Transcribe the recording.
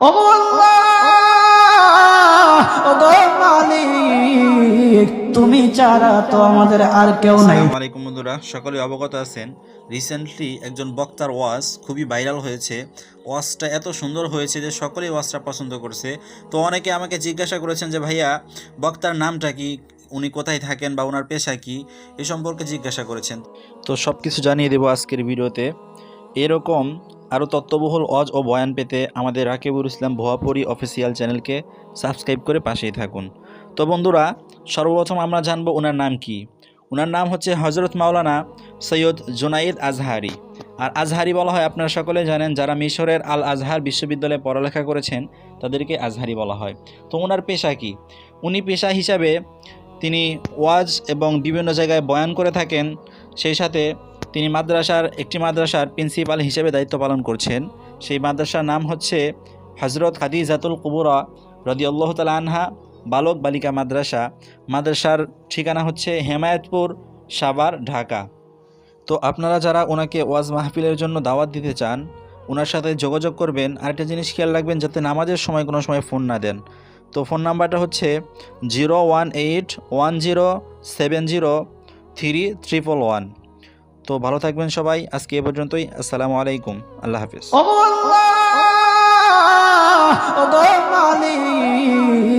ওগো আল্লাহ, ওগো মালিক, তুমি ছাড়া তো আমাদের আর কেউ নাই। আসসালামু আলাইকুম বন্ধুরা, সকলে অবগত আছেন রিসেন্টলি একজন বক্তার ওয়াজ খুবই ভাইরাল হয়েছে। ওয়াজটা এত সুন্দর হয়েছে যে সকলেই ওয়াজটা পছন্দ করছে। তো অনেকে আমাকে জিজ্ঞাসা করেছেন যে ভাইয়া, বক্তার নামটা কি, উনি কোথায় থাকেন বা ওনার পেশা কি, এ সম্পর্কে জিজ্ঞাসা করেছেন। তো সব কিছু জানিয়ে দেবো আজকের ভিডিওতে। এরকম আরও তথ্যবহুল ওয়াজ ও বয়ান পেতে আমাদের রাকিবুল ইসলাম ভুয়াপুরি অফিসিয়াল চ্যানেলকে সাবস্ক্রাইব করে পাশেই থাকুন। তো বন্ধুরা, সর্বপ্রথম আমরা জানবো ওনার নাম কি। ওনার নাম হচ্ছে হজরত মাওলানা সৈয়দ জুনাইদ আজহারি। আর আজহারি বলা হয়, আপনারা সকলে জানেন, যারা মিশরের আল আজহার বিশ্ববিদ্যালয়ে পড়ালেখা করেছেন তাদেরকে আজহারি বলা হয়। তো ওনার পেশা কি? উনি পেশা হিসাবে তিনি ওয়াজ এবং বিভিন্ন জায়গায় বয়ান করে থাকেন। সেই সাথে তিনি একটি মাদ্রাসার প্রিন্সিপাল হিসেবে দায়িত্ব পালন করছেন। সেই মাদ্রাসার নাম হচ্ছে হজরত খাদিজাতুল কুবরা রাদিয়াল্লাহু তাআলা আনহা বালক বালিকা মাদ্রাসা। মাদ্রাসার ঠিকানা হচ্ছে হেমায়েতপুর, সাভার, ঢাকা। তো আপনারা যারা ওনাকে ওয়াজ মাহফিলের জন্য দাওয়াত দিতে চান, ওনার সাথে যোগাযোগ করবেন। আরেকটা জিনিস খেয়াল রাখবেন, যাতে নামাজের সময় কোনো সময় ফোন না দেন। তো ফোন নাম্বারটা হচ্ছে 01810703311। তো ভালো থাকবেন সবাই। আজকে এ পর্যন্তই। আসসালামু আলাইকুম। আল্লাহ হাফিজ। ওগো আল্লাহ, ওগো মালিক।